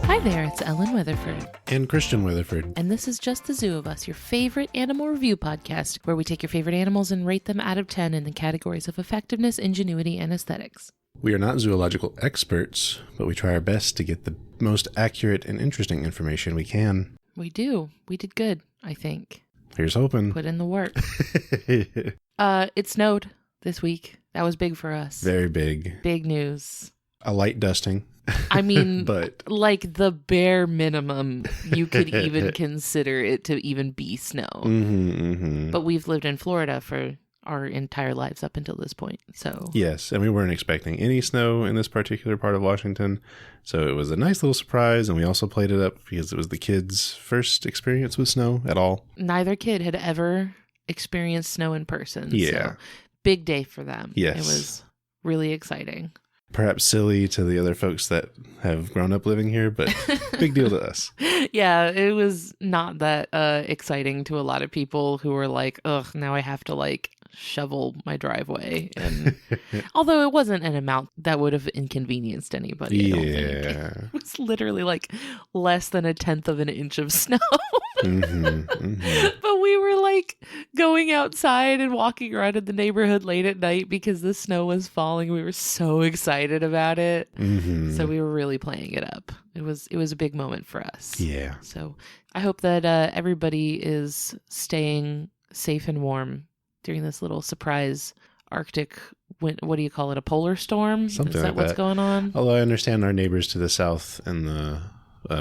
Hi there, it's Ellen Weatherford. And Christian Weatherford. And this is Just the Zoo of Us, your favorite animal review podcast, where we take your favorite animals and rate them out of 10 in the categories of effectiveness, ingenuity, and aesthetics. We are not zoological experts, but we try our best to get the most accurate and interesting information we can. We do. We did good, I think. Here's hoping. Put in the work. It snowed this week. That was big for us. Very big. Big news. A light dusting. I mean, but like the bare minimum you could even consider it to even be snow. But we've lived in Florida for our entire lives up until this point. So yes, and we weren't expecting any snow in this particular part of Washington. So it was a nice little surprise, and we also played it up because it was the kids' first experience with snow at all. Neither kid had ever experienced snow in person. Yeah. So big day for them. Yes. It was really exciting. Perhaps silly to the other folks that have grown up living here, but big deal to us. Yeah, it was not that exciting to a lot of people who were like, ugh, now I have to like shovel my driveway. And although it wasn't an amount that would have inconvenienced anybody, I don't think. It was literally like less than 1/10 of an inch of snow. But we were like going outside and walking around in the neighborhood late at night because the snow was falling. We were so excited about it. So we were really playing it up. It was a big moment for us. Yeah. So I hope that everybody is staying safe and warm during this little surprise Arctic, what do you call it, a polar storm? Something is that like what's that. going on? Although I understand our neighbors to the south in the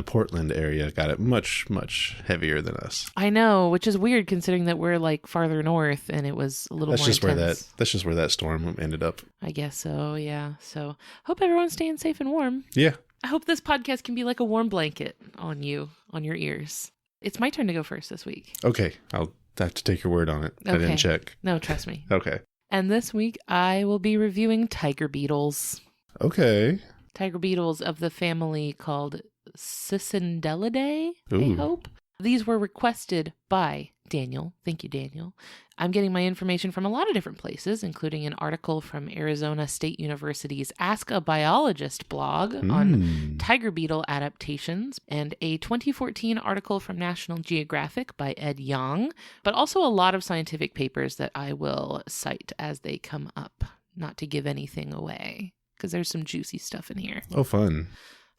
Portland area got it much, much heavier than us. I know, which is weird considering that we're like farther north and it was a little more intense. That's just where that storm ended up. I guess so, yeah. So hope everyone's staying safe and warm. Yeah. I hope this podcast can be like a warm blanket on you, on your ears. It's my turn to go first this week. Okay. I'll have to take your word on it. Okay. I didn't check. No, trust me. Okay. And this week I will be reviewing tiger beetles. Okay. Tiger beetles of the family called Cicindelidae, Ooh. I hope. These were requested by Daniel. Thank you, Daniel. I'm getting my information from a lot of different places, including an article from Arizona State University's Ask a Biologist blog on tiger beetle adaptations, and a 2014 article from National Geographic by Ed Young, but also a lot of scientific papers that I will cite as they come up, not to give anything away, because there's some juicy stuff in here. Oh, fun.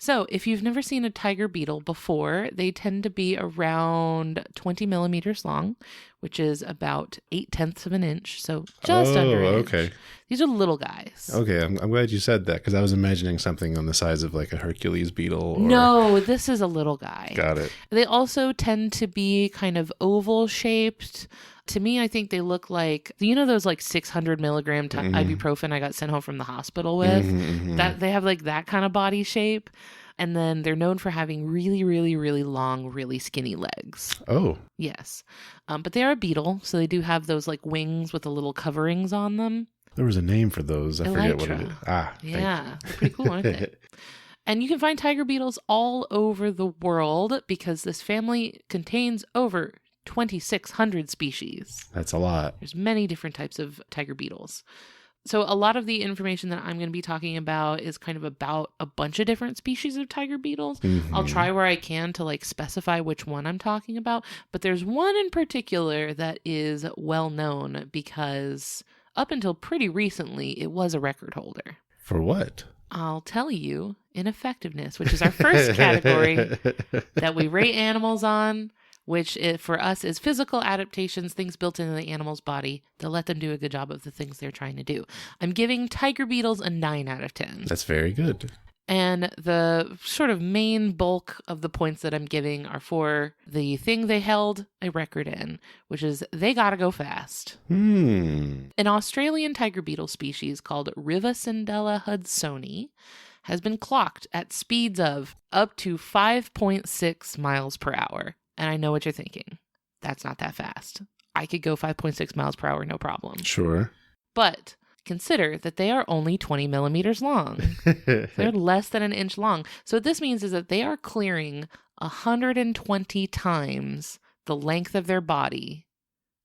So if you've never seen a tiger beetle before, they tend to be around 20 millimeters long, which is about 8/10 of an inch. So just under an inch. These are little guys. Okay, I'm glad you said that because I was imagining something on the size of like a Hercules beetle. No, this is a little guy. Got it. They also tend to be kind of oval shaped. To me, I think they look like, you know, those like 600 milligram ibuprofen I got sent home from the hospital with? That they have like that kind of body shape. And then they're known for having really, really, really long, really skinny legs. Oh. Yes. But they are a beetle, so they do have those like wings with the little coverings on them. There was a name for those. I forget what it is. Yeah. They're pretty cool, aren't they? And you can find tiger beetles all over the world because this family contains over 2,600 species. That's a lot. There's many different types of tiger beetles. So a lot of the information that I'm going to be talking about is kind of about a bunch of different species of tiger beetles. I'll try where I can to like specify which one I'm talking about. But there's one in particular that is well known because up until pretty recently, it was a record holder. For what? I'll tell you in effectiveness, which is our first category that we rate animals on, which for us is physical adaptations, things built into the animal's body that let them do a good job of the things they're trying to do. I'm giving tiger beetles a 9 out of 10. That's very good. And the sort of main bulk of the points that I'm giving are for the thing they held a record in, which is they gotta go fast. An Australian tiger beetle species called Rivacindella hudsoni has been clocked at speeds of up to 5.6 miles per hour. And I know what you're thinking. That's not that fast. I could go 5.6 miles per hour, no problem. Sure. But consider that they are only 20 millimeters long. They're less than an inch long. So what this means is that they are clearing 120 times the length of their body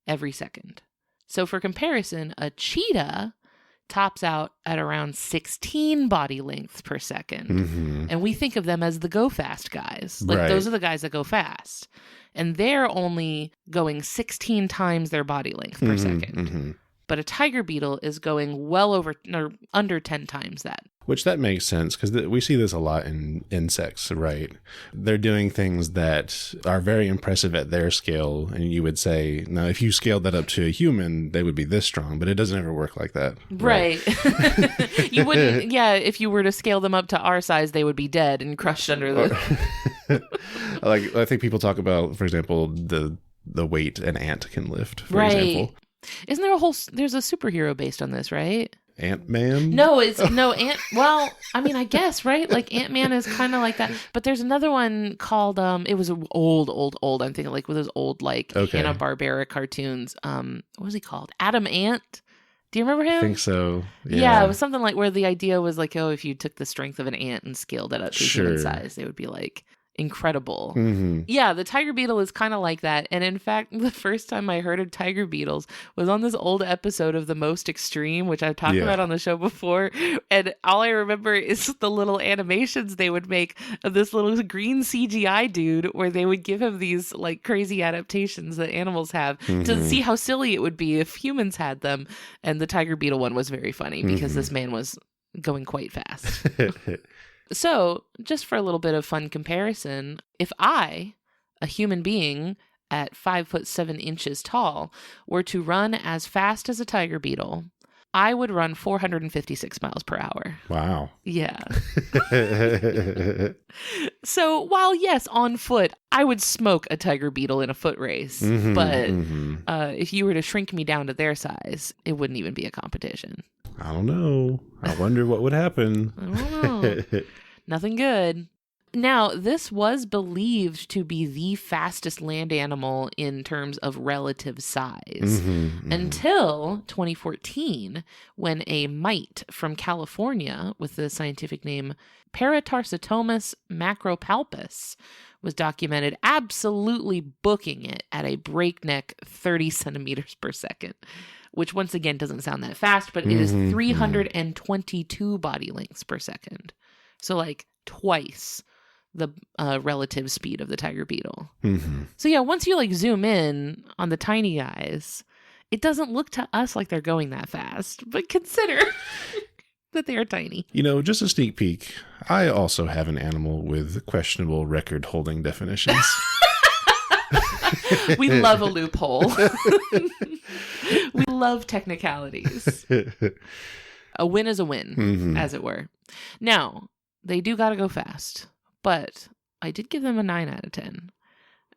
every second. So for comparison, a cheetah tops out at around 16 body lengths per second. And we think of them as the go fast guys. Like those are the guys that go fast. And they're only going 16 times their body length per second. But a tiger beetle is going well over or under 10 times that. Which that makes sense because we see this a lot in insects, right? They're doing things that are very impressive at their scale. And you would say, now, if you scaled that up to a human, they would be this strong, but it doesn't ever work like that. Right. You wouldn't, if you were to scale them up to our size, they would be dead and crushed under the... Like, I think people talk about, for example, the weight an ant can lift, for example. Isn't there there's a superhero based on this, right? Ant-Man? No, well, I mean, I guess, right? Like Ant-Man is kind of like that. But there's another one called, it was old. I'm thinking like with those old, like Hanna-Barbera cartoons. What was he called? Adam Ant? Do you remember him? I think so. Yeah, it was something like where the idea was like, oh, if you took the strength of an ant and scaled it up to human size, they would be like incredible. Yeah, the tiger beetle is kind of like that. And in fact, the first time I heard of tiger beetles was on this old episode of The Most Extreme, which I've talked about on the show before. And all I remember is the little animations they would make of this little green CGI dude where they would give him these like crazy adaptations that animals have to see how silly it would be if humans had them. And the tiger beetle one was very funny because this man was going quite fast. So, just for a little bit of fun comparison, if I, a human being at 5'7" tall, were to run as fast as a tiger beetle, I would run 456 miles per hour. Wow. Yeah. So, while yes, on foot, I would smoke a tiger beetle in a foot race, but if you were to shrink me down to their size, it wouldn't even be a competition. I don't know. I wonder what would happen. I don't know. Nothing good. Now, this was believed to be the fastest land animal in terms of relative size until 2014, when a mite from California with the scientific name Paratarsotomus macropalpus was documented absolutely booking it at a breakneck 30 centimeters per second. Which once again doesn't sound that fast, but it is 322 body lengths per second. So like twice the relative speed of the tiger beetle. So yeah, once you like zoom in on the tiny guys, it doesn't look to us like they're going that fast, but consider that they are tiny. You know, just a sneak peek, I also have an animal with questionable record holding definitions. We love a loophole. We love technicalities. A win is a win, as it were. Now, they do got to go fast, but I did give them a 9 out of 10.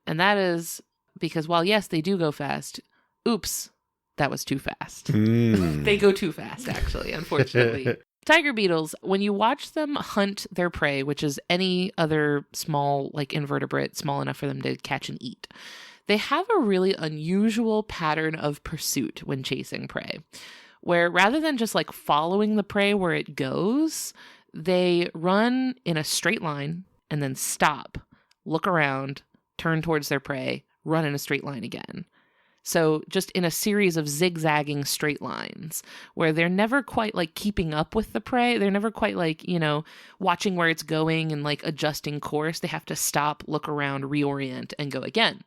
And that is because while, yes, they do go fast, oops, that was too fast. They go too fast, actually, unfortunately. Tiger beetles, when you watch them hunt their prey, which is any other small, like invertebrate, small enough for them to catch and eat, they have a really unusual pattern of pursuit when chasing prey, where rather than just like following the prey where it goes, they run in a straight line and then stop, look around, turn towards their prey, run in a straight line again. So just in a series of zigzagging straight lines where they're never quite like keeping up with the prey. They're never quite like, you know, watching where it's going and like adjusting course. They have to stop, look around, reorient, and go again.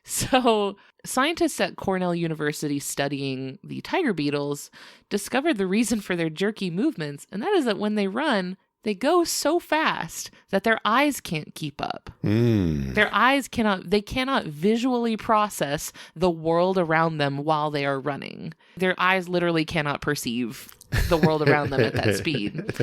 So scientists at Cornell University studying the tiger beetles discovered the reason for their jerky movements, and that is that when they run, they go so fast that their eyes can't keep up. Their eyes cannot visually process the world around them while they are running. Their eyes literally cannot perceive the world around them at that speed.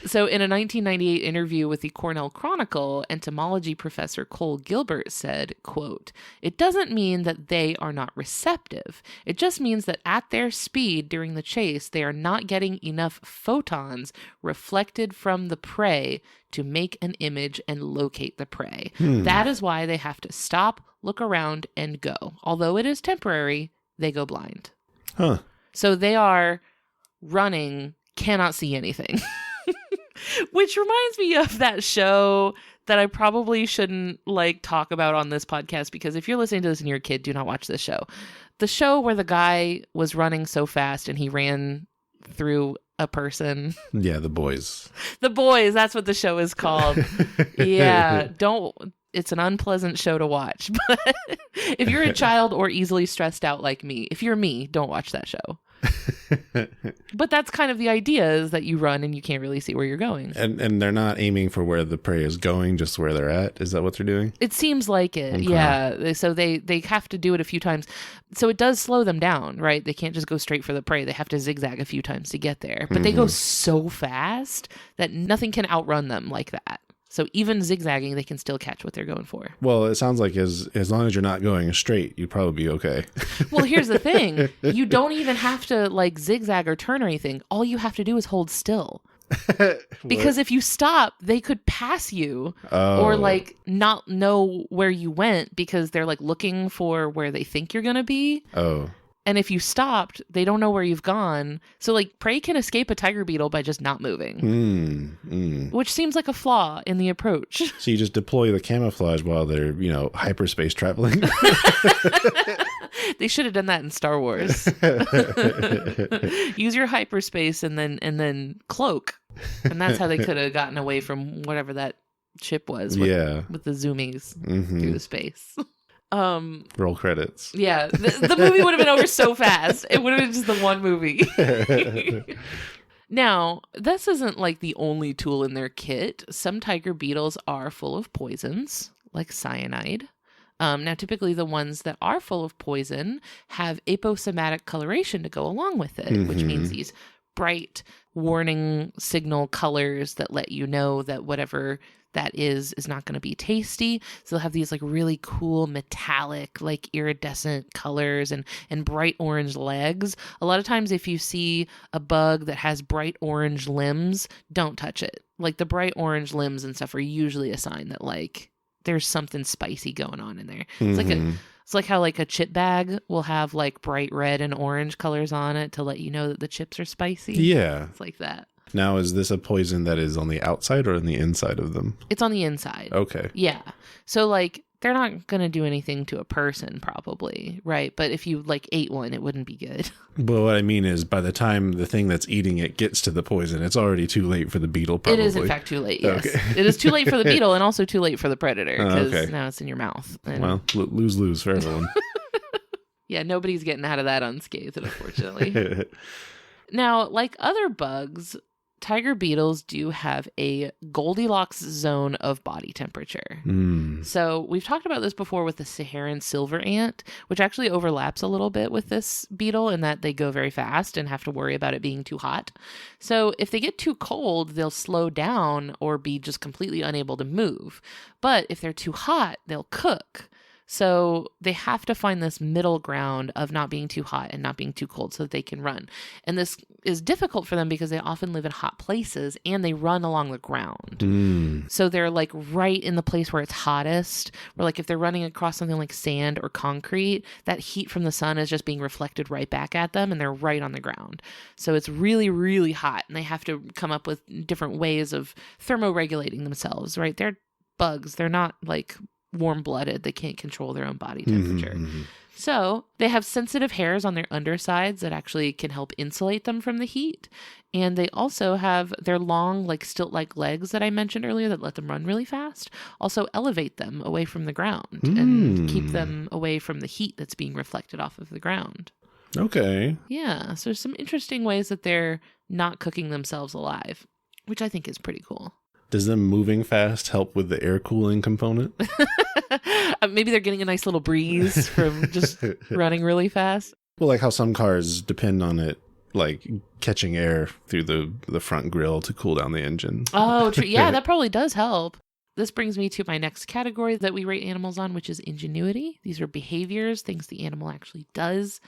So in a 1998 interview with the Cornell Chronicle, entomology professor Cole Gilbert said, quote, "It doesn't mean that they are not receptive. It just means that at their speed during the chase, they are not getting enough photons reflected from the prey to make an image and locate the prey. That is why they have to stop, look around, and go. Although it is temporary, they go blind." So they are running, cannot see anything. Which reminds me of that show that I probably shouldn't like talk about on this podcast, because if you're listening to this and you're a kid, do not watch this show. The show where the guy was running so fast and he ran through a person. Yeah, the boys. The Boys, that's what the show is called. Yeah, it's an unpleasant show to watch. But if you're a child or easily stressed out like me, if you're me, don't watch that show. But that's kind of the idea, is that you run and you can't really see where you're going. And they're not aiming for where the prey is going, just where they're at. Is that what they're doing? It seems like it. Okay. Yeah. So they have to do it a few times. So it does slow them down, right? They can't just go straight for the prey. They have to zigzag a few times to get there. But they go so fast that nothing can outrun them like that. So even zigzagging, they can still catch what they're going for. Well, it sounds like as long as you're not going straight, you'd probably be okay. Well, here's the thing. You don't even have to like zigzag or turn or anything. All you have to do is hold still. Because if you stop, they could pass you or like not know where you went because they're like looking for where they think you're going to be. Oh. And if you stopped, they don't know where you've gone. So like prey can escape a tiger beetle by just not moving, which seems like a flaw in the approach. So you just deploy the camouflage while they're, hyperspace traveling. They should have done that in Star Wars. Use your hyperspace and then cloak. And that's how they could have gotten away from whatever that ship was with the zoomies through the space. Roll credits. Yeah, the movie would have been over so fast. It would have been just the one movie. Now, this isn't like the only tool in their kit. Some tiger beetles are full of poisons, like cyanide. Now, typically the ones that are full of poison have aposematic coloration to go along with it, which means these bright warning signal colors that let you know that whatever that is not going to be tasty. So they'll have these like really cool metallic, like iridescent colors and bright orange legs. A lot of times if you see a bug that has bright orange limbs, don't touch it. Like the bright orange limbs and stuff are usually a sign that like there's something spicy going on in there. It's like how like a chip bag will have like bright red and orange colors on it to let you know that the chips are spicy. Yeah. It's like that. Now, is this a poison that is on the outside or on the inside of them? It's on the inside. Okay. Yeah. So like they're not going to do anything to a person probably, right? But if you like ate one, it wouldn't be good. But what I mean is by the time the thing that's eating it gets to the poison, it's already too late for the beetle probably. It is in fact too late, yes. Okay. It is too late for the beetle and also too late for the predator because now it's in your mouth. And well, lose for everyone. Yeah, nobody's getting out of that unscathed, unfortunately. Now, like other bugs, tiger beetles do have a Goldilocks zone of body temperature. So we've talked about this before with the Saharan silver ant, which actually overlaps a little bit with this beetle in that they go very fast and have to worry about it being too hot. So if they get too cold, they'll slow down or be just completely unable to move. But if they're too hot, they'll cook. So they have to find this middle ground of not being too hot and not being too cold so that they can run. And this is difficult for them because they often live in hot places and they run along the ground. So they're like right in the place where it's hottest, where like if they're running across something like sand or concrete, that heat from the sun is just being reflected right back at them and they're right on the ground. So it's really, really hot and they have to come up with different ways of thermoregulating themselves, right? They're bugs. They're not like warm-blooded. They can't control their own body temperature. So they have sensitive hairs on their undersides that actually can help insulate them from the heat. And they also have their long, like stilt-like legs that I mentioned earlier that let them run really fast, also elevate them away from the ground and keep them away from the heat that's being reflected off of the ground. Okay. Yeah. So there's some interesting ways that they're not cooking themselves alive, which I think is pretty cool. Does them moving fast help with the air cooling component? Maybe they're getting a nice little breeze from just running really fast. Well, like how some cars depend on it, like catching air through the front grille to cool down the engine. Oh, true. Yeah, that probably does help. This brings me to my next category that we rate animals on, which is ingenuity. These are behaviors, things the animal actually does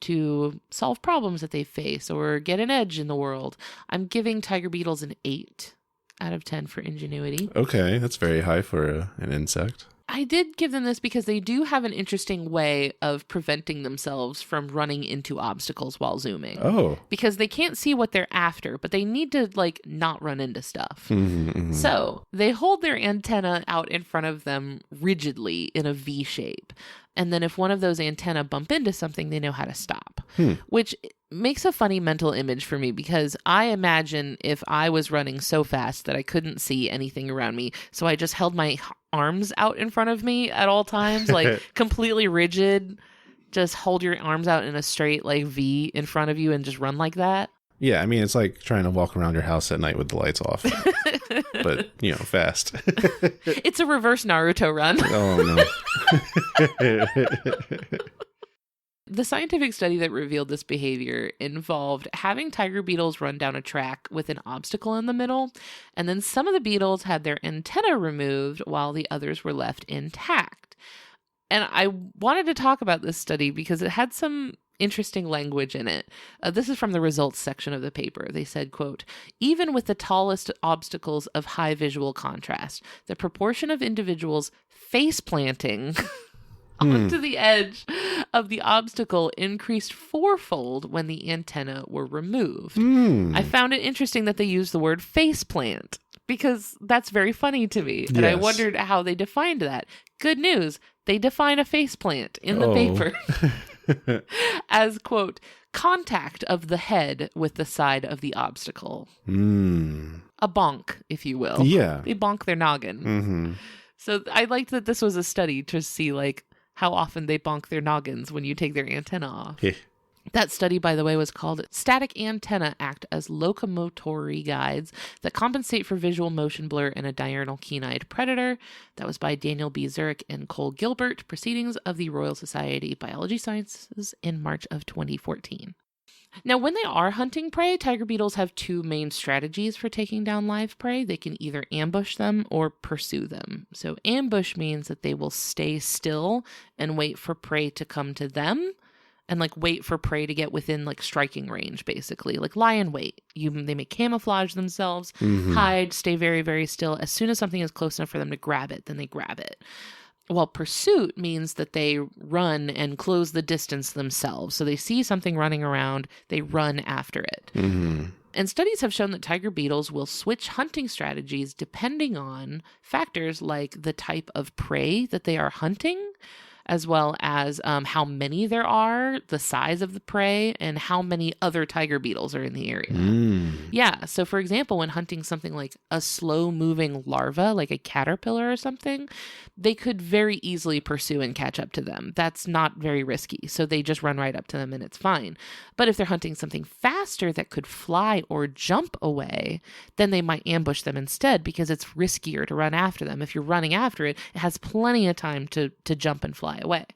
to solve problems that they face or get an edge in the world. I'm giving tiger beetles an 8 out of 10 for ingenuity. Okay, that's very high for an insect. I did give them this because they do have an interesting way of preventing themselves from running into obstacles while zooming. Oh. Because they can't see what they're after, but they need to like not run into stuff. So they hold their antenna out in front of them rigidly in a V shape. And then if one of those antennae bump into something, they know how to stop, which makes a funny mental image for me because I imagine if I was running so fast that I couldn't see anything around me, so I just held my arms out in front of me at all times, like completely rigid, just hold your arms out in a straight like V in front of you and just run like that. Yeah, I mean, it's like trying to walk around your house at night with the lights off, but, fast. It's a reverse Naruto run. Oh, no. The scientific study that revealed this behavior involved having tiger beetles run down a track with an obstacle in the middle, and then some of the beetles had their antenna removed while the others were left intact. And I wanted to talk about this study because it had some interesting language in it. This is from the results section of the paper. They said, quote, even with the tallest obstacles of high visual contrast, the proportion of individuals face planting onto the edge of the obstacle increased fourfold when the antennae were removed. I found it interesting that they used the word face plant because that's very funny to me. And I wondered how they defined that. Good news. They define a face plant in the paper as, quote, contact of the head with the side of the obstacle. A bonk, if you will. Yeah. They bonk their noggin. Mm-hmm. So I liked that this was a study to see, like, how often they bonk their noggins when you take their antenna off. Yeah. That study, by the way, was called Static Antennae Act as Locomotory Guides that Compensate for Visual Motion Blur in a Diurnal Keen-Eyed Predator. That was by Daniel B. Zurich and Cole Gilbert, Proceedings of the Royal Society of Biology Sciences in March of 2014. Now, when they are hunting prey, tiger beetles have two main strategies for taking down live prey. They can either ambush them or pursue them. So ambush means that they will stay still and wait for prey to come to them and like wait for prey to get within like striking range, basically. Like lie in wait. They may camouflage themselves, hide, stay very, very still. As soon as something is close enough for them to grab it, then they grab it. While pursuit means that they run and close the distance themselves. So they see something running around, they run after it. And studies have shown that tiger beetles will switch hunting strategies depending on factors like the type of prey that they are hunting, as well as how many there are, the size of the prey, and how many other tiger beetles are in the area. Yeah, so for example, when hunting something like a slow-moving larva, like a caterpillar or something, they could very easily pursue and catch up to them. That's not very risky, so they just run right up to them and it's fine. But if they're hunting something faster that could fly or jump away, then they might ambush them instead because it's riskier to run after them. If you're running after it, it has plenty of time to jump and fly away.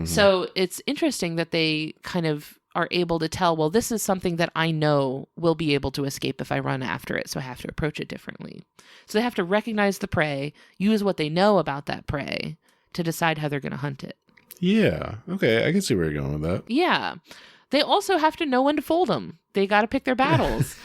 So it's interesting that they kind of are able to tell, well, this is something that I know will be able to escape if I run after it, so I have to approach it differently. So they have to recognize the prey, use what they know about that prey to decide how they're going to hunt it. Yeah. Okay, I can see where you're going with that. Yeah. They also have to know when to fold them. They got to pick their battles.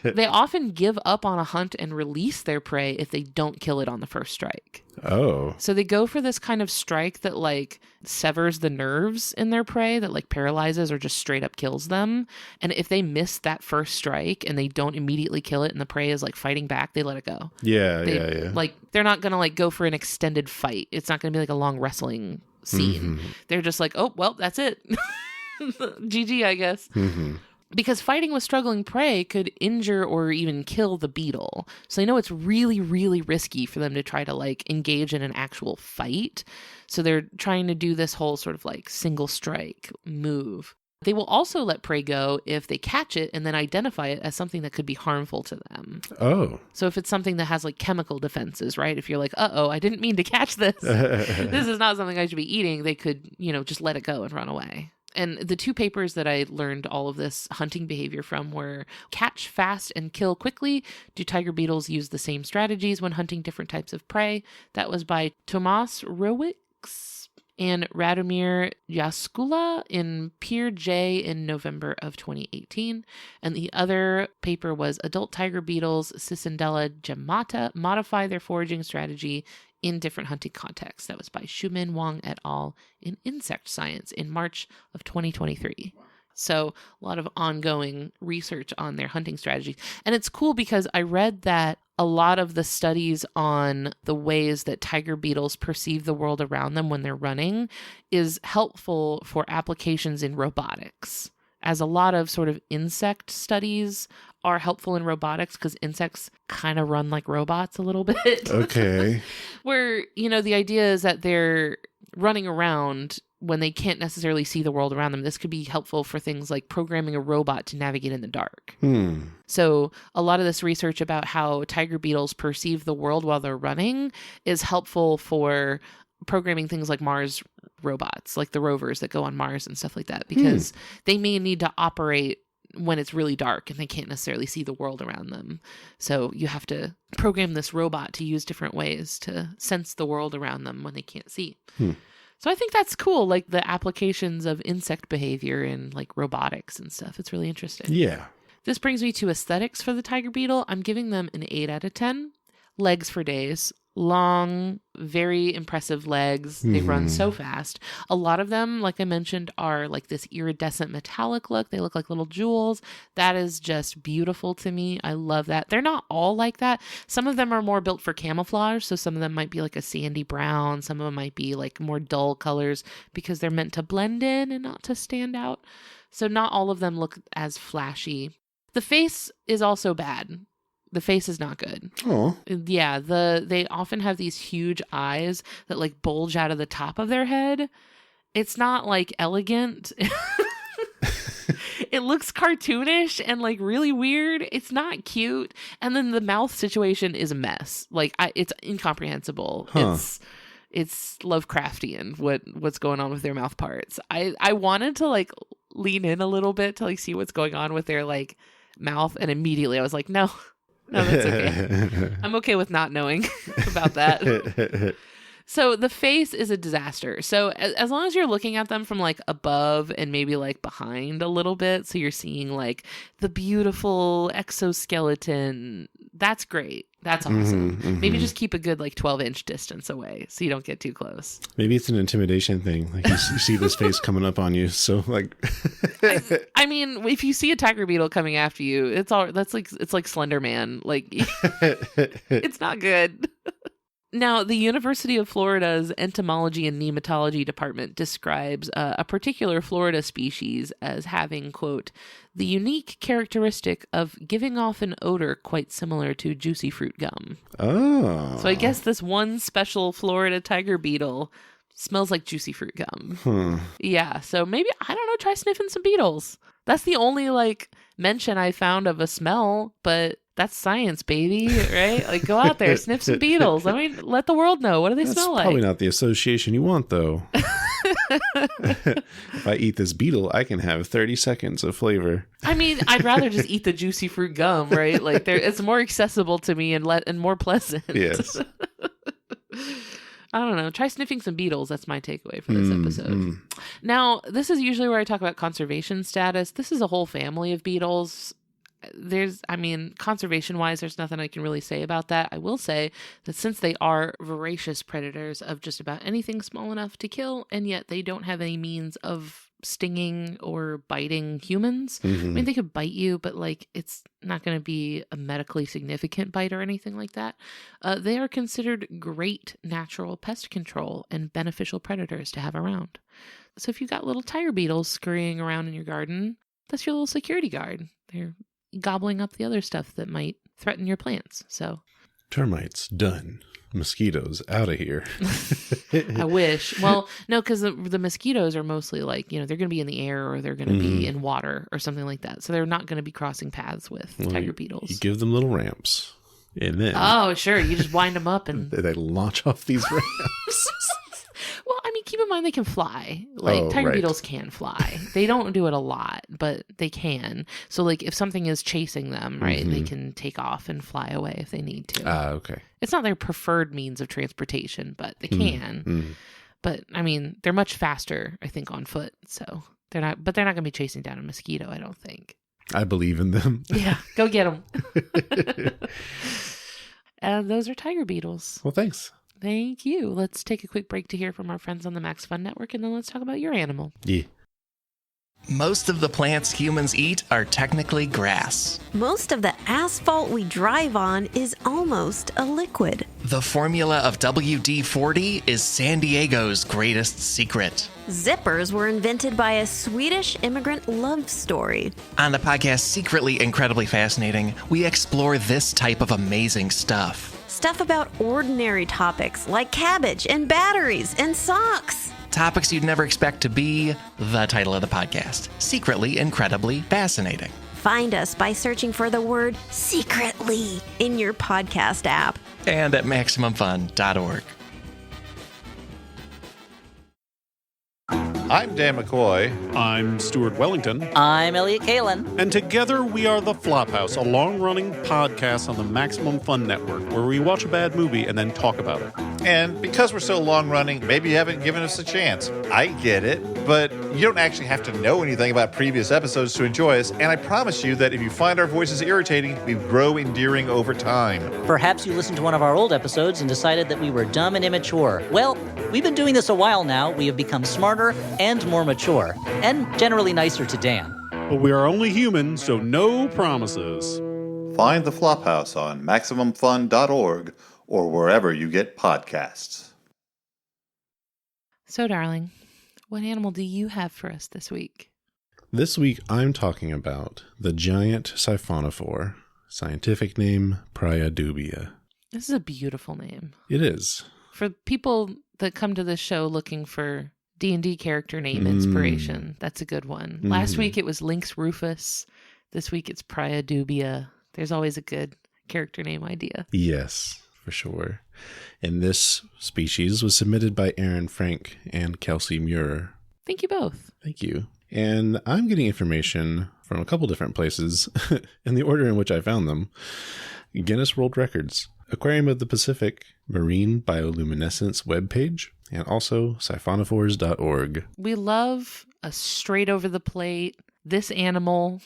They often give up on a hunt and release their prey if they don't kill it on the first strike. Oh. So they go for this kind of strike that like severs the nerves in their prey, that like paralyzes or just straight up kills them. And if they miss that first strike and they don't immediately kill it and the prey is like fighting back, they let it go. Yeah. Like they're not going to like go for an extended fight. It's not going to be like a long wrestling scene. They're just like, oh, well, that's it. GG, I guess. Because fighting with struggling prey could injure or even kill the beetle. So they know it's really, really risky for them to try to like engage in an actual fight. So they're trying to do this whole sort of like single strike move. They will also let prey go if they catch it and then identify it as something that could be harmful to them. Oh. So if it's something that has like chemical defenses, right? If you're like, uh-oh, I didn't mean to catch this. This is not something I should be eating. They could, just let it go and run away. And the two papers that I learned all of this hunting behavior from were Catch Fast and Kill Quickly. Do tiger beetles use the same strategies when hunting different types of prey? That was by Tomas Rowicz and Radomir Jaskula in Peer J in November of 2018. And the other paper was Adult Tiger Beetles, Cicindela gemata, Modify Their Foraging Strategy in Different Hunting Contexts. That was by Shumin Wang et al. In Insect Science in March of 2023. So a lot of ongoing research on their hunting strategies. And it's cool because I read that a lot of the studies on the ways that tiger beetles perceive the world around them when they're running is helpful for applications in robotics. as a lot of sort of insect studies are helpful in robotics because insects kind of run like robots a little bit. Okay. Where, the idea is that they're running around when they can't necessarily see the world around them. This could be helpful for things like programming a robot to navigate in the dark. So a lot of this research about how tiger beetles perceive the world while they're running is helpful for programming things like Mars robots, like the rovers that go on Mars and stuff like that, because they may need to operate when it's really dark and they can't necessarily see the world around them. So you have to program this robot to use different ways to sense the world around them when they can't see. So I think that's cool, like the applications of insect behavior in like robotics and stuff. It's really interesting. Yeah. This brings me to aesthetics for the tiger beetle. I'm giving them an 8 out of 10. Legs for days. Long, very impressive legs. They run so fast. A lot of them, like I mentioned, are like this iridescent metallic look. They look like little jewels. That is just beautiful to me. I love that. They're not all like that. Some of them are more built for camouflage. So some of them might be like a sandy brown. Some of them might be like more dull colors because they're meant to blend in and not to stand out. So not all of them look as flashy. The face is also bad. The face is not good. Oh. Yeah, they often have these huge eyes that like bulge out of the top of their head. It's not like elegant. It looks cartoonish and like really weird. It's not cute. And then the mouth situation is a mess. Like it's incomprehensible. It's Lovecraftian what's going on with their mouth parts. I wanted to like lean in a little bit to like see what's going on with their like mouth, and immediately I was like, no, that's okay. I'm okay with not knowing about that. So the face is a disaster. So as long as you're looking at them from like above and maybe like behind a little bit, so you're seeing like the beautiful exoskeleton, that's great. That's awesome. Maybe just keep a good like 12-inch distance away so you don't get too close. Maybe it's an intimidation thing. Like you see this face coming up on you, so like. I mean, if you see a tiger beetle coming after you, it's like Slender Man. Like, it's not good. Now, the University of Florida's Entomology and Nematology Department describes a particular Florida species as having, quote, the unique characteristic of giving off an odor quite similar to juicy fruit gum. Oh. So I guess this one special Florida tiger beetle smells like juicy fruit gum. Yeah, so maybe, I don't know, try sniffing some beetles. That's the only, like, mention I found of a smell, but that's science, baby, right? Like, go out there, sniff some beetles. I mean, let the world know. What do they smell like? That's probably not the association you want, though. If I eat this beetle, I can have 30 seconds of flavor. I mean, I'd rather just eat the juicy fruit gum, right? Like, it's more accessible to me and more pleasant. Yes. I don't know. Try sniffing some beetles. That's my takeaway for this episode. Now, this is usually where I talk about conservation status. This is a whole family of beetles. Conservation-wise, there's nothing I can really say about that. I will say that since they are voracious predators of just about anything small enough to kill, and yet they don't have any means of stinging or biting humans. I mean, they could bite you, but like it's not going to be a medically significant bite or anything like that. They are considered great natural pest control and beneficial predators to have around. So if you've got little tiger beetles scurrying around in your garden, that's your little security guard. They're gobbling up the other stuff that might threaten your plants. So termites done. Mosquitoes out of here. I wish. Well, no, because the mosquitoes are mostly like, they're going to be in the air or they're going to be in water or something like that. So they're not going to be crossing paths with tiger beetles. You give them little ramps. And then. Oh, sure. You just wind them up and. They launch off these ramps. Well, I mean, keep in mind they can fly. Like, tiger beetles can fly. They don't do it a lot, but they can. So, like, if something is chasing them, right, they can take off and fly away if they need to. Okay. It's not their preferred means of transportation, but they can. But, I mean, they're much faster, I think, on foot. So, they're not going to be chasing down a mosquito, I don't think. I believe in them. Yeah, go get them. And those are tiger beetles. Well, thanks. Thank you. Let's take a quick break to hear from our friends on the Max Fun Network, and then let's talk about your animal. Yeah. Most of the plants humans eat are technically grass. Most of the asphalt we drive on is almost a liquid. The formula of WD-40 is San Diego's greatest secret. Zippers were invented by a Swedish immigrant love story. On the podcast Secretly Incredibly Fascinating, we explore this type of amazing stuff. Stuff about ordinary topics like cabbage and batteries and socks. Topics you'd never expect to be the title of the podcast. Secretly Incredibly Fascinating. Find us by searching for the word secretly in your podcast app. And at MaximumFun.org. I'm Dan McCoy. I'm Stuart Wellington. I'm Elliot Kalin. And together we are The Flophouse, a long-running podcast on the Maximum Fun Network, where we watch a bad movie and then talk about it. And because we're so long running, maybe you haven't given us a chance. I get it, but you don't actually have to know anything about previous episodes to enjoy us. And I promise you that if you find our voices irritating, we grow endearing over time. Perhaps you listened to one of our old episodes and decided that we were dumb and immature. Well, we've been doing this a while now. We have become smarter and more mature, and generally nicer to Dan. But we are only human, so no promises. Find the Flophouse on MaximumFun.org or wherever you get podcasts. So, darling, what animal do you have for us this week? This week, I'm talking about the giant Siphonophore, scientific name Priadubia. This is a beautiful name. It is. For people that come to this show looking for D&D character name inspiration, that's a good one. Last week it was Lynx Rufus. This week it's Priadubia. There's always a good character name idea. Yes, for sure. And this species was submitted by Aaron Frank and Kelsey Muir. Thank you both. Thank you. And I'm getting information from a couple different places in the order in which I found them. Guinness World Records, Aquarium of the Pacific, Marine Bioluminescence webpage, and also siphonophores.org. We love a straight over the plate, thisanimal.org.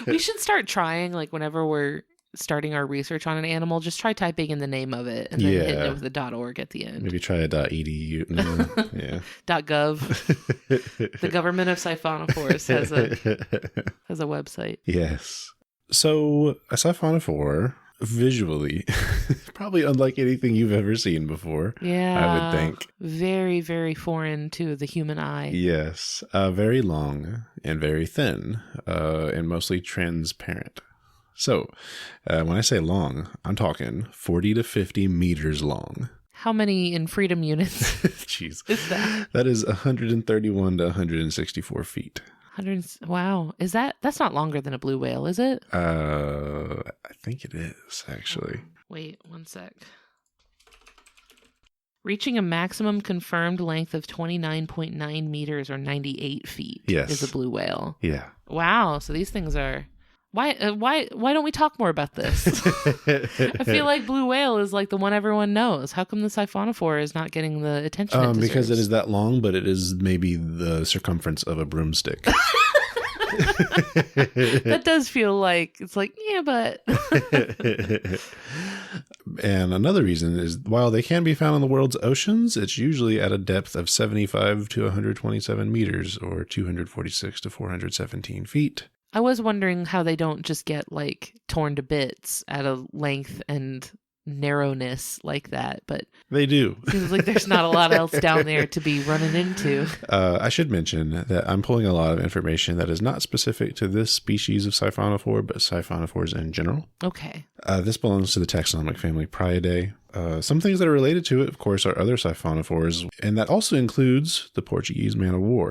We should start trying, like, whenever we're starting our research on an animal, just try typing in the name of it and then hitting it with the .org at the end. Maybe try a .edu. No, yeah. .gov. The government of Siphonophores has a website. Yes. So a Siphonophore, visually, probably unlike anything you've ever seen before. Yeah. I would think. Very, very foreign to the human eye. Yes. Very long and very thin and mostly transparent. So when I say long, I'm talking 40 to 50 meters long. How many in freedom units? Jeez. Is that? That is 131 to 164 feet. Wow. That's not longer than a blue whale, is it? I think it is, actually. Wait, one sec. Reaching a maximum confirmed length of 29.9 meters or 98 feet is a blue whale. Yeah. Wow. So these things are... Why don't we talk more about this? I feel like blue whale is like the one everyone knows. How come the Siphonophore is not getting the attention it deserves? Because it is that long, but it is maybe the circumference of a broomstick. That does feel like, it's like, yeah, but... And another reason is, while they can be found in the world's oceans, it's usually at a depth of 75 to 127 meters or 246 to 417 feet. I was wondering how they don't just get, like, torn to bits at a length and narrowness like that, but they do. Seems like there's not a lot else down there to be running into. I should mention that I'm pulling a lot of information that is not specific to this species of Siphonophore, but Siphonophores in general. Okay. This belongs to the taxonomic family Priidae. Some things that are related to it, of course, are other Siphonophores, and that also includes the Portuguese man-of-war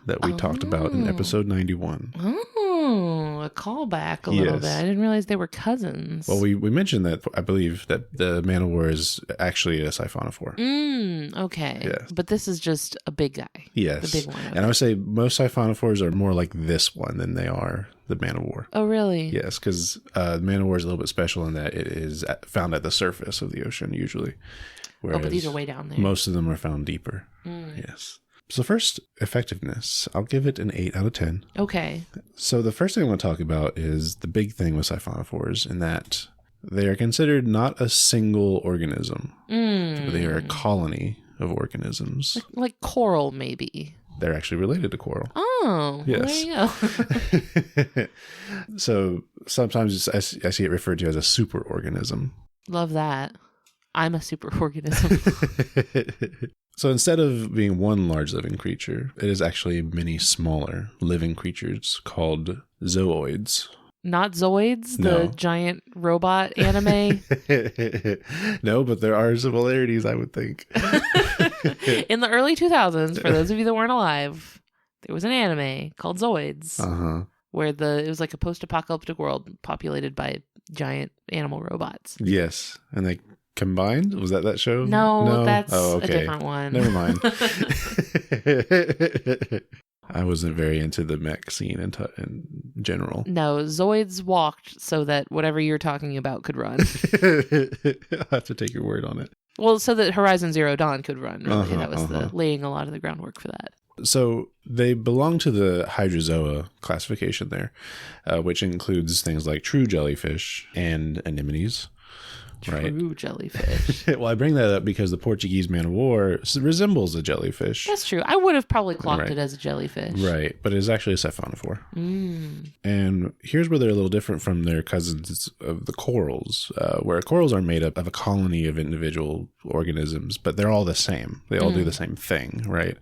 that we talked about in episode 91. Oh, a callback a little bit. I didn't realize they were cousins. Well, we mentioned that, I believe, that the man-of-war is actually a Siphonophore. Okay. Yes. But this is just a big guy. Yes. The big one. And I would say most Siphonophores are more like this one than they are the man-of-war. Oh, really? Yes, because the man-of-war is a little bit special in that it is found at the surface of the ocean, usually. Whereas but these are way down there. Most of them are found deeper. Yes. So first, effectiveness. I'll give it an 8 out of 10. Okay. So the first thing I want to talk about is the big thing with Siphonophores, in that they are considered not a single organism. They are a colony of organisms. Like coral, maybe. They're actually related to coral. Oh, Yes. there you go. So sometimes I see it referred to as a superorganism. Love that. I'm a superorganism. So instead of being one large living creature, it is actually many smaller living creatures called zooids. Not Zoids, No. the giant robot anime. No, but there are similarities, I would think. In the early 2000s, for those of you that weren't alive, there was an anime called Zoids, where it was like a post-apocalyptic world populated by giant animal robots. Yes. And they combined? Was that show? No, that's Oh, a different one. Never mind. I wasn't very into the mech scene in general. No, Zoids walked so that whatever you're talking about could run. I'll have to take your word on it. Well, so that Horizon Zero Dawn could run. Really. That was laying a lot of the groundwork for that. So they belong to the Hydrozoa classification there, which includes things like true jellyfish and anemones. Right. True jellyfish. Well, I bring that up because the Portuguese man of war resembles a jellyfish. That's true. I would have probably clocked it as a jellyfish. Right, but it's actually a siphonophore. And here's where they're a little different from their cousins of the corals, where corals are made up of a colony of individual organisms, but they're all the same. They all do the same thing, right?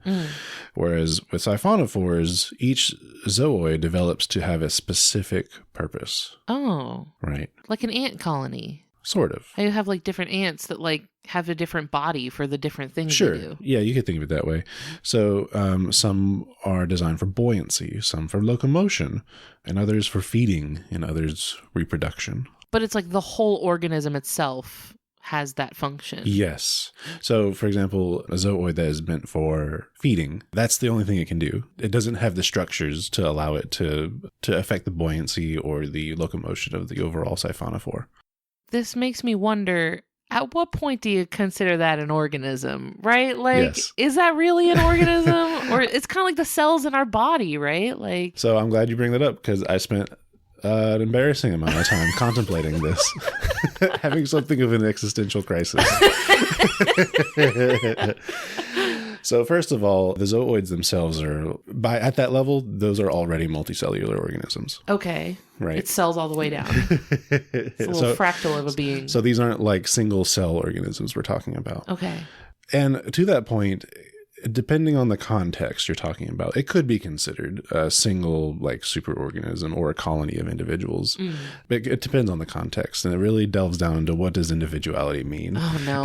Whereas with siphonophores, each zooid develops to have a specific purpose. Oh. Right. Like an ant colony. Sort of. You have like different ants that like have a different body for the different things Sure. they do. Yeah, you could think of it that way. So some are designed for buoyancy, some for locomotion, and others for feeding, and others reproduction. But it's like the whole organism itself has that function. Yes. So, for example, a zooid that is meant for feeding, that's the only thing it can do. It doesn't have the structures to allow it to affect the buoyancy or the locomotion of the overall siphonophore. This makes me wonder, at what point do you consider that an organism, right? Like, Yes. Is that really an organism? Or it's kind of like the cells in our body, right? Like, So I'm glad you bring that up because I spent an embarrassing amount of time contemplating this, having something of an existential crisis. So first of all, the zooids themselves are, at that level, those are already multicellular organisms. okay. Right. It cells all the way down. It's a little fractal of a being. So these aren't like single cell organisms we're talking about. Okay. And to that point, depending on the context you're talking about, it could be considered a single like superorganism or a colony of individuals. But it depends on the context, and it really delves down into what does individuality mean. Oh, no.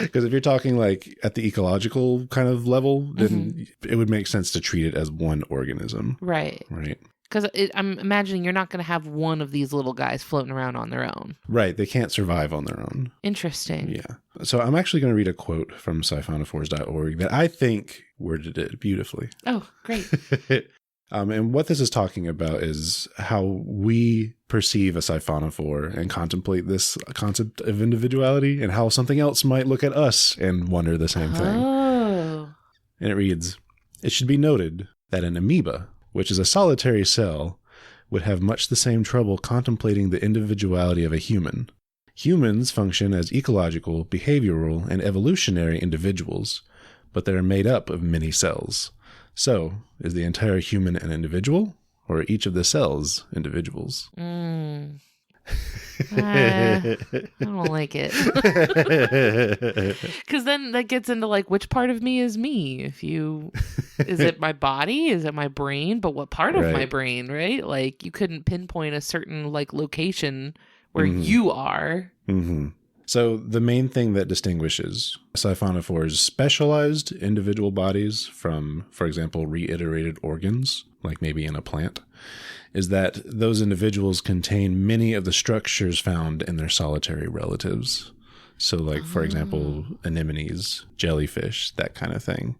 Because if you're talking like at the ecological kind of level, then it would make sense to treat it as one organism. Right. Right. Because I'm imagining you're not going to have one of these little guys floating around on their own. Right. They can't survive on their own. Interesting. Yeah. So I'm actually going to read a quote from siphonophores.org that I think worded it beautifully. Oh, great. And what this is talking about is how we perceive a siphonophore and contemplate this concept of individuality and how something else might look at us and wonder the same thing. Oh. And it reads, "It should be noted that an amoeba, which is a solitary cell, would have much the same trouble contemplating the individuality of a human. Humans function as ecological, behavioral, and evolutionary individuals, but they are made up of many cells. So, is the entire human an individual, or are each of the cells individuals?" I don't like it. Because then that gets into like, which part of me is me? Is it my body? Is it my brain? But what part of my Right. brain, right? Like you couldn't pinpoint a certain like location where you are. So the main thing that distinguishes siphonophores' specialized individual bodies from, for example, reiterated organs, like maybe in a plant, is that those individuals contain many of the structures found in their solitary relatives. So like, for example, anemones, jellyfish, that kind of thing.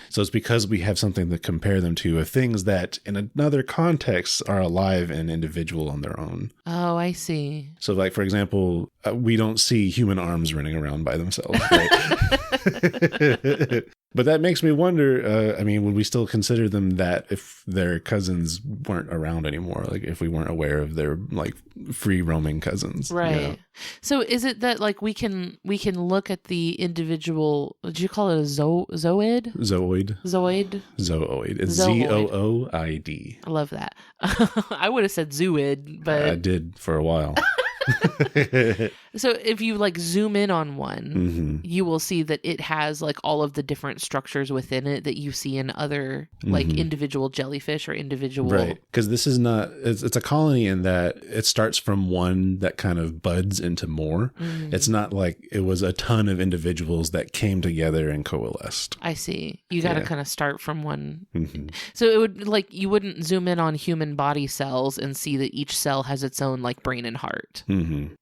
So it's because we have something to compare them to of things that in another context are alive and individual on their own. Oh, I see. So like, for example, we don't see human arms running around by themselves, right? But that makes me wonder, I mean, would we still consider them that if their cousins weren't around anymore? Like if we weren't aware of their like free roaming cousins? Right. You know? So is it that like we can look at the individual, did you call it a zoid? Zooid. Zoid? Zooid. It's Zooid. Zooid. I love that. I would have said zooid, but I did for a while. So if you like zoom in on one, you will see that it has like all of the different structures within it that you see in other like individual jellyfish or individual. Right. Because this is not, it's a colony in that it starts from one that kind of buds into more. It's not like it was a ton of individuals that came together and coalesced. I see. You got to kind of start from one. Mm-hmm. So it would like, you wouldn't zoom in on human body cells and see that each cell has its own like brain and heart.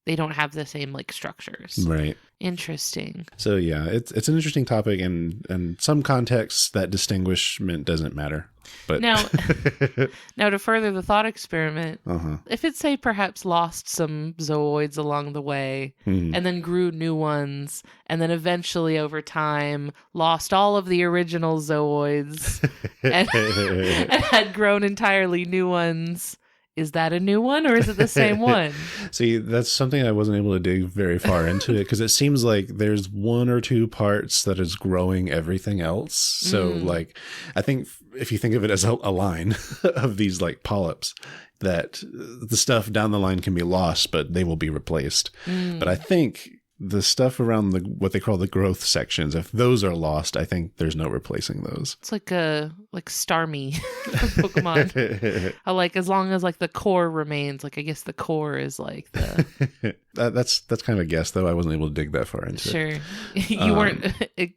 They don't have the same like structures. Right. Interesting. So yeah, it's an interesting topic, and in some contexts that distinguishment doesn't matter. But now to further the thought experiment, if it say perhaps lost some zooids along the way and then grew new ones, and then eventually over time lost all of the original zooids and had grown entirely new ones. Is that a new one or is it the same one? See, that's something I wasn't able to dig very far into it because it seems like there's one or two parts that is growing everything else. So like, I think if you think of it as a line of these like polyps, that the stuff down the line can be lost, but they will be replaced. But I think the stuff around what they call the growth sections, if those are lost, I think there's no replacing those. It's like Starmie from Pokemon. I like as long as like the core remains, like I guess the core is like the that's kind of a guess though. I wasn't able to dig that far into it. Sure.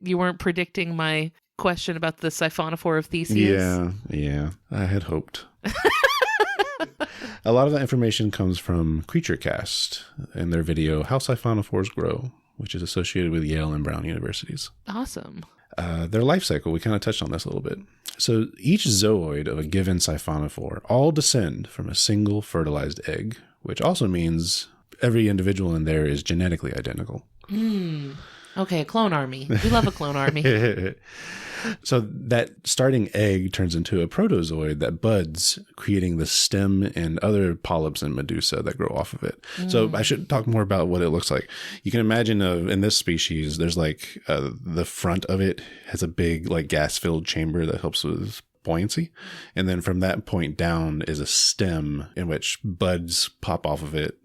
You weren't predicting my question about the Siphonophore of Theseus. Yeah. I had hoped. A lot of that information comes from CreatureCast and their video, How Siphonophores Grow, which is associated with Yale and Brown universities. Awesome. Their life cycle, we kind of touched on this a little bit. So each zooid of a given Siphonophore all descend from a single fertilized egg, which also means every individual in there is genetically identical. Okay, a clone army. We love a clone army. So that starting egg turns into a protozoid that buds, creating the stem and other polyps and medusa that grow off of it. So I should talk more about what it looks like. You can imagine in this species, there's like the front of it has a big like gas-filled chamber that helps with buoyancy. And then from that point down is a stem in which buds pop off of it,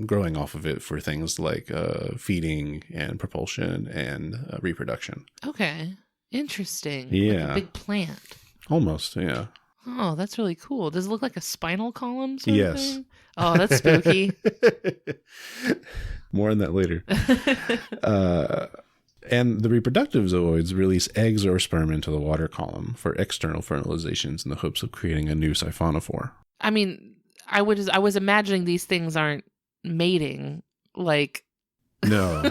growing off of it for things like feeding and propulsion and reproduction. Okay. Interesting. Yeah. Like a big plant. Almost, yeah. Oh, that's really cool. Does it look like a spinal column sort of Yes. thing? Oh, that's spooky. More on that later. And the reproductive zooids release eggs or sperm into the water column for external fertilizations in the hopes of creating a new Siphonophore. I mean, I was imagining these things aren't mating like No,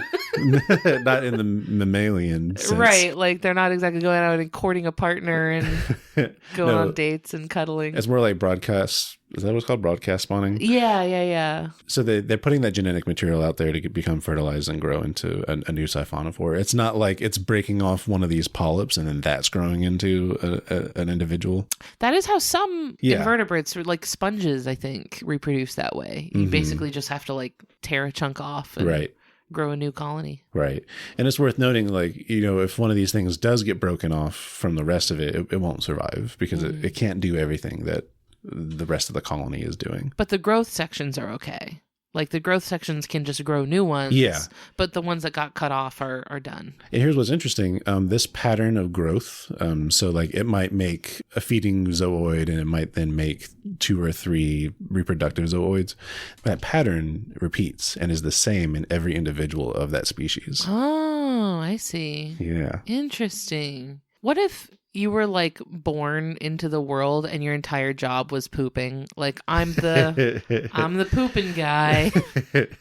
not in the mammalian sense. Right, like they're not exactly going out and courting a partner and going on dates and cuddling. It's more like broadcast. Is that what's called broadcast spawning? Yeah. So they're putting that genetic material out there to become fertilized and grow into a new Siphonophore. It's not like it's breaking off one of these polyps and then that's growing into an individual. That is how some invertebrates, like sponges, I think, reproduce that way. You basically just have to like tear a chunk off and grow a new colony. Right. And it's worth noting, like, you know, if one of these things does get broken off from the rest of it, it won't survive because it can't do everything that the rest of the colony is doing. But the growth sections are okay. Like the growth sections can just grow new ones. Yeah. But the ones that got cut off are done. And here's what's interesting. This pattern of growth, so like it might make a feeding zooid and it might then make 2 or 3 reproductive zooids. That pattern repeats and is the same in every individual of that species. Oh, I see. Yeah. Interesting. What if you were like born into the world and your entire job was pooping? Like I'm the pooping guy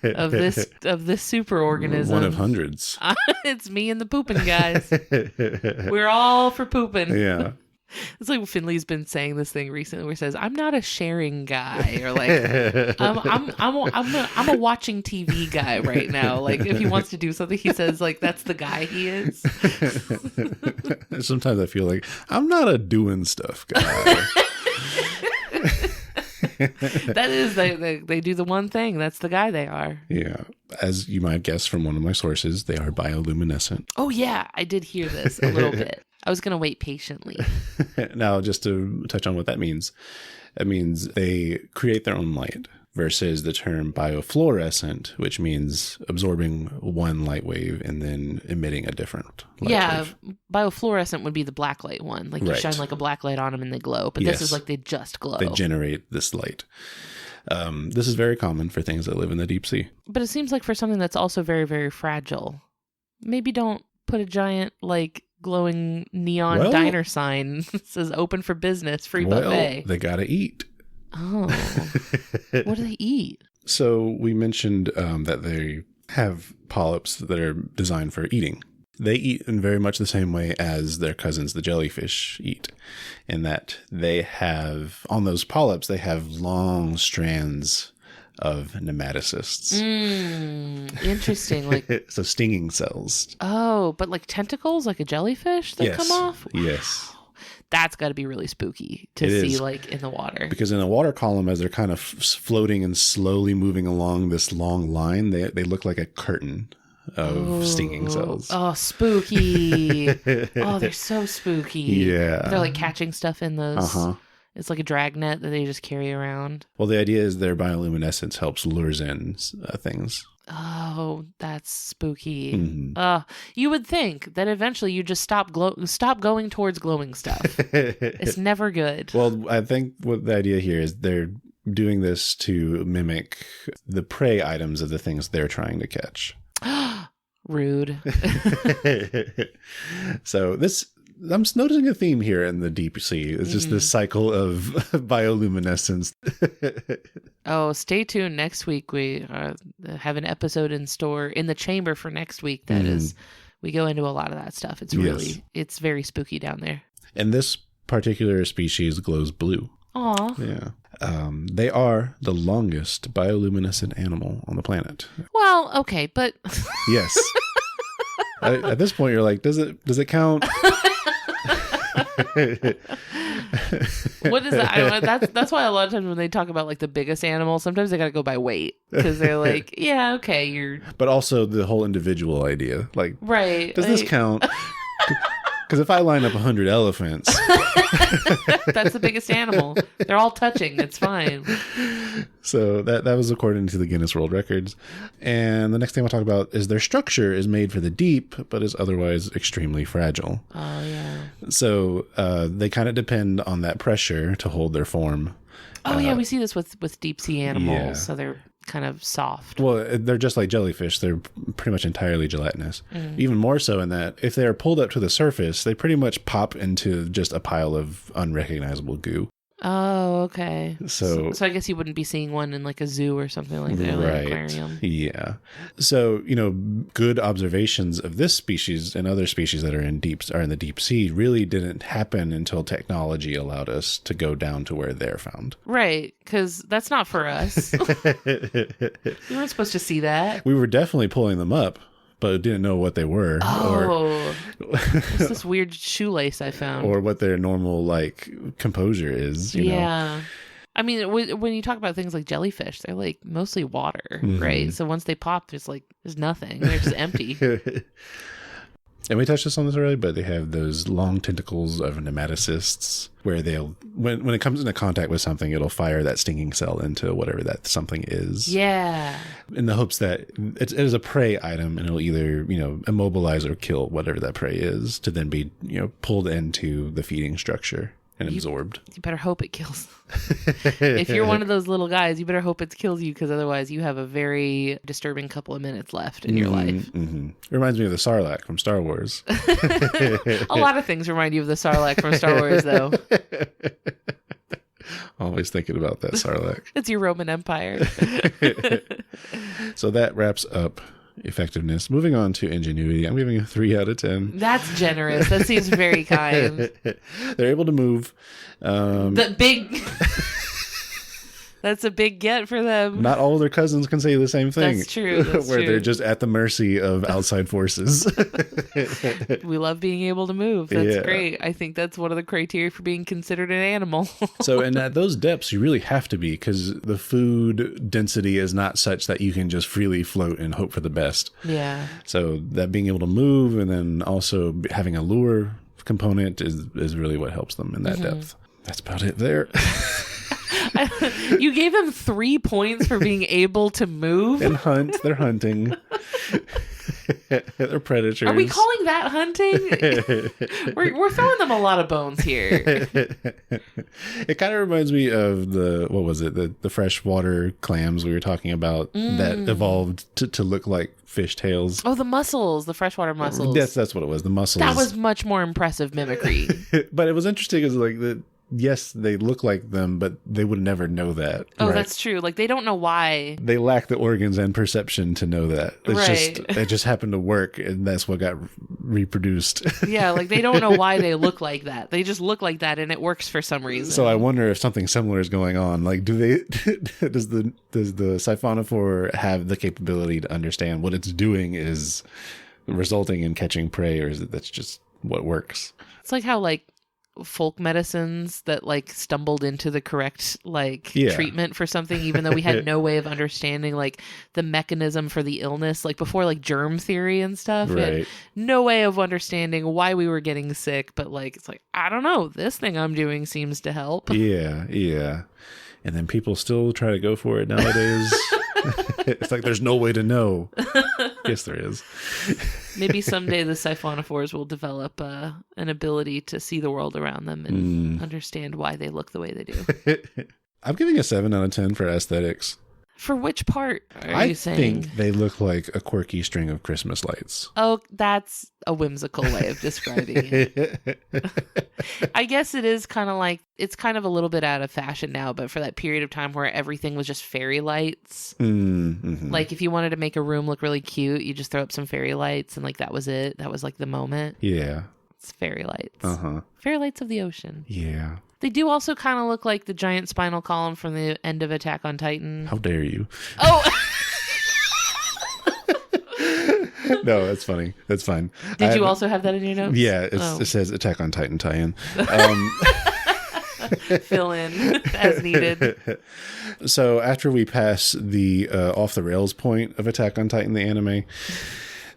of this super organism. One of hundreds. It's me and the pooping guys. We're all for pooping. Yeah. It's like Finley's been saying this thing recently where he says, "I'm not a sharing guy," or like, "I'm a watching TV guy right now." Like, if he wants to do something, he says like that's the guy he is. Sometimes I feel like I'm not a doing stuff guy. That is, they do the one thing. That's the guy they are. Yeah. As you might guess from one of my sources, they are bioluminescent. Oh, yeah. I did hear this a little bit. I was going to wait patiently. Now, just to touch on what that means, it means they create their own light versus the term biofluorescent, which means absorbing one light wave and then emitting a different light wave. Biofluorescent would be the black light one. Like you Right. shine like a black light on them and they glow. But Yes. this is like they just glow. They generate this light. This is very common for things that live in the deep sea. But it seems like for something that's also very, very fragile, maybe don't put a giant like glowing neon diner sign that says open for business, free buffet. They got to eat. Oh, what do they eat? So we mentioned that they have polyps that are designed for eating. They eat in very much the same way as their cousins, the jellyfish, eat, in that they have, on those polyps, they have long strands of nematocysts. Interesting. Like, so stinging cells. oh, but like tentacles, like a jellyfish that come off? Yes. That's got to be really spooky to It see is. like in the water. Because in a water column, as they're kind of floating and slowly moving along this long line, they look like a curtain of stinging cells. Oh, spooky. Oh, they're so spooky. Yeah. They're like catching stuff in those. Uh-huh. It's like a dragnet that they just carry around. Well, the idea is their bioluminescence helps lures in things. Oh, that's spooky. Mhm. You would think that eventually you just stop going towards glowing stuff. It's never good. Well, I think what the idea here is they're doing this to mimic the prey items of the things they're trying to catch. Rude. So I'm noticing a theme here in the deep sea. It's just this cycle of bioluminescence. Oh, stay tuned. Next week we have an episode in store in the chamber for next week. That is, we go into a lot of that stuff. It's really, it's very spooky down there. And this particular species glows blue. Aw. Yeah. They are the longest bioluminescent animal on the planet. Well, okay, but Yes. At this point, you're like, does it count? what is that? I don't know. That's why a lot of times when they talk about like the biggest animal, sometimes they got to go by weight because they're like, yeah, okay, you're But also the whole individual idea. Like, right. does this count? Because if I line up 100 elephants, That's the biggest animal. They're all touching. It's fine. so that was according to the Guinness World Records. And the next thing I'll talk about is their structure is made for the deep, but is otherwise extremely fragile. Oh yeah. So they kind of depend on that pressure to hold their form. Oh yeah, we see this with deep sea animals. Yeah. So they're kind of soft. Well, they're just like jellyfish. They're pretty much entirely gelatinous. Even more so in that if they are pulled up to the surface, they pretty much pop into just a pile of unrecognizable goo. Oh, okay. So I guess you wouldn't be seeing one in like a zoo or something like that, like an aquarium. Yeah. So, good observations of this species and other species that are in the deep sea really didn't happen until technology allowed us to go down to where they're found. Right, because that's not for us. We weren't supposed to see that. We were definitely pulling them up, but didn't know what they were It's this weird shoelace I found. or what their normal composure is, you know. Yeah. I mean, when you talk about things like jellyfish, they're like mostly water, right? So once they pop, there's nothing. They're just empty. And we touched this on this already, but they have those long tentacles of nematocysts where they'll, when it comes into contact with something, it'll fire that stinging cell into whatever that something is. Yeah. In the hopes that it is a prey item and it'll either, immobilize or kill whatever that prey is to then be, pulled into the feeding structure and absorbed. You better hope it kills. If you're one of those little guys, you better hope it kills you because otherwise you have a very disturbing couple of minutes left in your life. Mm-hmm. It reminds me of the Sarlacc from Star Wars. A lot of things remind you of the Sarlacc from Star Wars, though. Always thinking about that Sarlacc. It's your Roman Empire. So that wraps up effectiveness. Moving on to ingenuity, I'm giving a 3 out of 10. That's generous. That seems very kind. They're able to move. The big... That's a big get for them. Not all their cousins can say the same thing. That's true. That's where true. they're just at the mercy of outside forces. We love being able to move. That's Yeah. great. I think that's one of the criteria for being considered an animal. So, and at those depths, you really have to be, because the food density is not such that you can just freely float and hope for the best. Yeah. So that being able to move and then also having a lure component is really what helps them in that depth. That's about it there. You gave them 3 points for being able to move. And hunt. They're hunting. They're predators. Are we calling that hunting? we're throwing them a lot of bones here. It kind of reminds me of the freshwater clams we were talking about that evolved to look like fish tails. Oh, the mussels, the freshwater mussels. Yes, that's what it was. The mussels. That was much more impressive mimicry. But it was interesting because yes, they look like them, but they would never know that. Oh, right? that's true. Like, they don't know why. They lack the organs and perception to know that. It just happened to work, and that's what got reproduced. Yeah, like, they don't know why they look like that. They just look like that, and it works for some reason. So I wonder if something similar is going on. Like, does the Siphonophore have the capability to understand what it's doing is resulting in catching prey, or is it that's just what works? It's like how, like, folk medicines that like stumbled into the correct treatment for something, even though we had no way of understanding like the mechanism for the illness, like before like germ theory and stuff. Right. We had no way of understanding why we were getting sick, but like it's like, I don't know, this thing I'm doing seems to help. Yeah. And then people still try to go for it nowadays. It's like there's no way to know. Yes, there is. Maybe someday the Siphonophores will develop an ability to see the world around them and understand why they look the way they do. I'm giving a 7 out of 10 for aesthetics. For which part are you saying? I think they look like a quirky string of Christmas lights. Oh, that's a whimsical way of describing it. I guess it is kind of like, it's kind of a little bit out of fashion now, but for that period of time where everything was just fairy lights, like if you wanted to make a room look really cute, you just throw up some fairy lights and like that was it. That was like the moment. Yeah. It's fairy lights. Uh-huh. Fairy lights of the ocean. Yeah. They do also kind of look like the giant spinal column from the end of Attack on Titan. How dare you? Oh! No, that's funny. That's fine. Did you also have that in your notes? Yeah, it says Attack on Titan tie-in. Fill in as needed. So after we pass the off-the-rails point of Attack on Titan, the anime,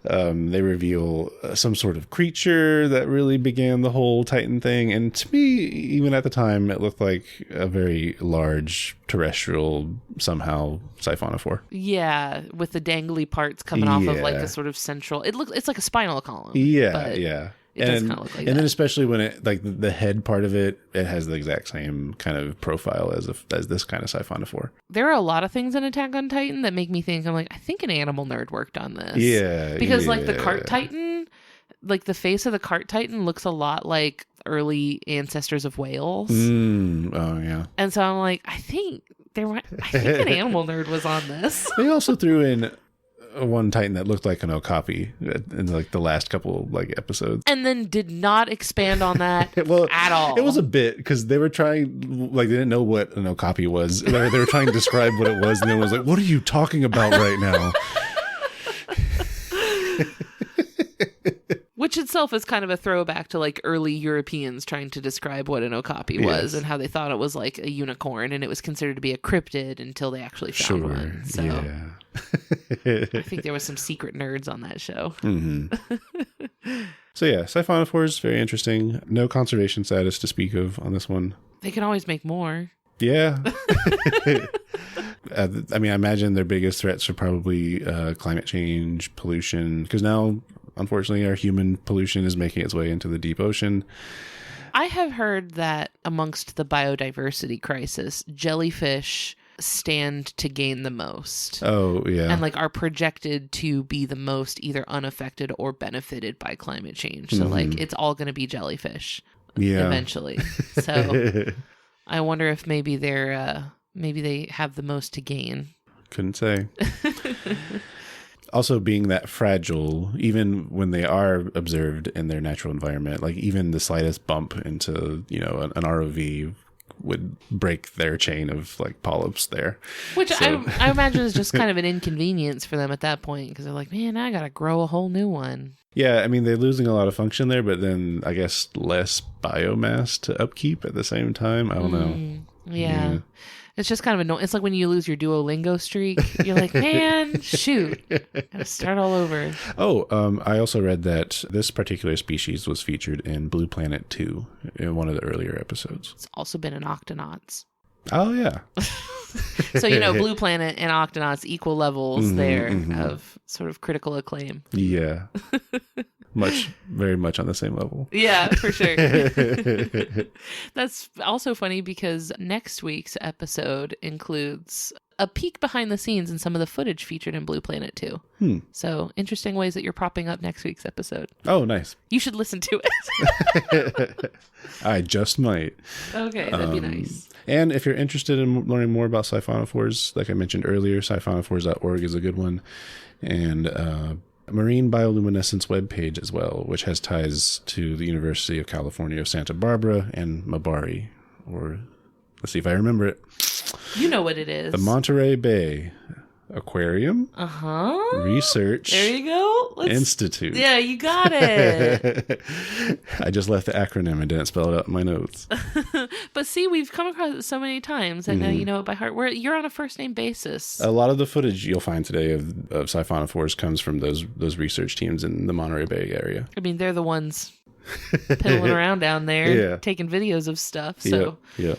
they reveal some sort of creature that really began the whole Titan thing. And to me, even at the time, it looked like a very large terrestrial, somehow, Siphonophore. Yeah, with the dangly parts coming off of like the sort of central... It's like a spinal column. Yeah. It does kind of look like that. And then especially when it, like the head part of it, it has the exact same kind of profile as this kind of Siphonophore. There are a lot of things in Attack on Titan that make me think, I'm like, I think an animal nerd worked on this. Yeah. Because like the cart Titan, like the face of the cart Titan looks a lot like early ancestors of whales. Oh, yeah. And so I'm like, I think an animal nerd was on this. They also threw in one Titan that looked like an Okapi in like the last couple like episodes, and then did not expand on that at all. It was a bit because they were trying, like they didn't know what an Okapi was. They were trying to describe what it was, and then was like, "What are you talking about right now?" Which itself is kind of a throwback to like early Europeans trying to describe what an okapi was and how they thought it was like a unicorn and it was considered to be a cryptid until they actually found one. So I think there was some secret nerds on that show. Mm-hmm. So yeah, Siphonophore is very interesting. No conservation status to speak of on this one. They can always make more. Yeah. I mean, I imagine their biggest threats are probably climate change, pollution, because now, unfortunately, our human pollution is making its way into the deep ocean. I have heard that amongst the biodiversity crisis, jellyfish stand to gain the most. Oh, yeah. And like are projected to be the most either unaffected or benefited by climate change. So like it's all going to be jellyfish eventually. So I wonder if maybe they have the most to gain. Couldn't say. also being that fragile, even when they are observed in their natural environment, like even the slightest bump into, an ROV would break their chain of like polyps there. Which I imagine is just kind of an inconvenience for them at that point, because they're like, man, I got to grow a whole new one. Yeah, I mean, they're losing a lot of function there, but then I guess less biomass to upkeep at the same time. I don't know. Yeah. It's just kind of annoying. It's like when you lose your Duolingo streak. You're like, man, shoot. Gotta start all over. Oh, I also read that this particular species was featured in Blue Planet 2 in one of the earlier episodes. It's also been in Octonauts. Oh, yeah. So, Blue Planet and Octonauts, equal levels of sort of critical acclaim. Yeah. Very much on the same level. Yeah, for sure. That's also funny because next week's episode includes a peek behind the scenes in some of the footage featured in Blue Planet 2. So interesting ways that you're propping up next week's episode. Oh, nice. You should listen to it. I just might. Okay, that'd be nice. And if you're interested in learning more about siphonophores, like I mentioned earlier, siphonophores.org is a good one. And marine bioluminescence webpage as well, which has ties to the University of California of Santa Barbara and Mabari, or let's see if I remember it. You know what it is. The Monterey Bay Aquarium Research there you go. Institute. Yeah, you got it. I just left the acronym and didn't spell it out in my notes. But see, we've come across it so many times. I know you know it by heart. You're on a first name basis. A lot of the footage you'll find today of siphonophores comes from those research teams in the Monterey Bay area. I mean, they're the ones piddling around down there, taking videos of stuff. So, yeah.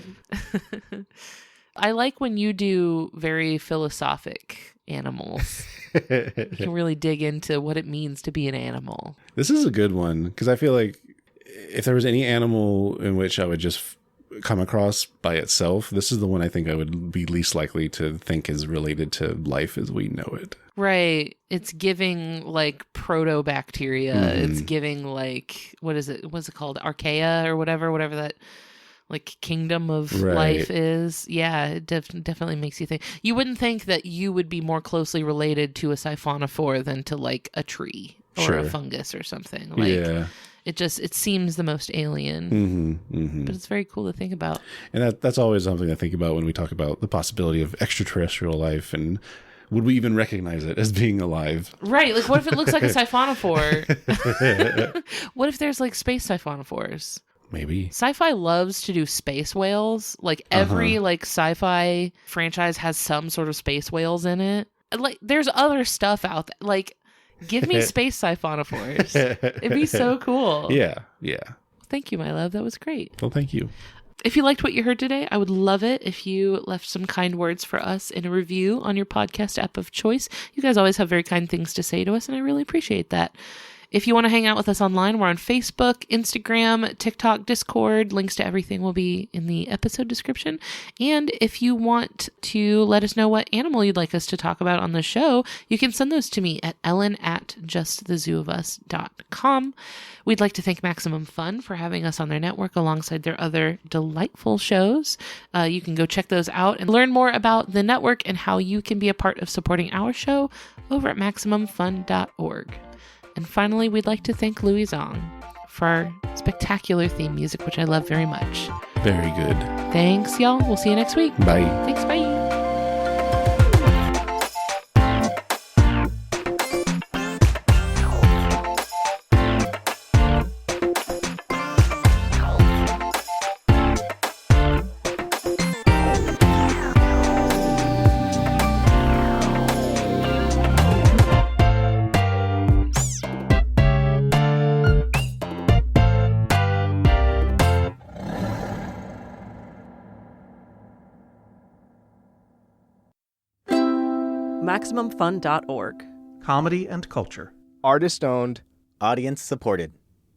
I like when you do very philosophic animals. You can really dig into what it means to be an animal. This is a good one because I feel like if there was any animal in which I would just come across by itself, this is the one I think I would be least likely to think is related to life as we know it. Right. It's giving like proto-bacteria. It's giving like, what's it called? Archaea or whatever that like kingdom of life is. Yeah, it definitely makes you think. You wouldn't think that you would be more closely related to a siphonophore than to like a tree or a fungus or something. Like, it seems the most alien, but it's very cool to think about. And that's always something I think about when we talk about the possibility of extraterrestrial life, and would we even recognize it as being alive? Right. Like, what if it looks like a siphonophore? What if there's like space siphonophores? Maybe. Sci-fi loves to do space whales. Like every like sci-fi franchise has some sort of space whales in it. Like there's other stuff out there. Like give me space siphonophores. It'd be so cool. Yeah. Thank you, my love. That was great. Well, thank you. If you liked what you heard today, I would love it if you left some kind words for us in a review on your podcast app of choice. You guys always have very kind things to say to us, and I really appreciate that. If you want to hang out with us online, we're on Facebook, Instagram, TikTok, Discord. Links to everything will be in the episode description. And if you want to let us know what animal you'd like us to talk about on the show, you can send those to me at ellen@justthezooofus.com. We'd like to thank Maximum Fun for having us on their network alongside their other delightful shows. You can go check those out and learn more about the network and how you can be a part of supporting our show over at MaximumFun.org. And finally, we'd like to thank Louis Zong for our spectacular theme music, which I love very much. Very good. Thanks, y'all. We'll see you next week. Bye. Thanks. Bye. MaximumFun.org. Comedy and culture. Artist owned. Audience supported.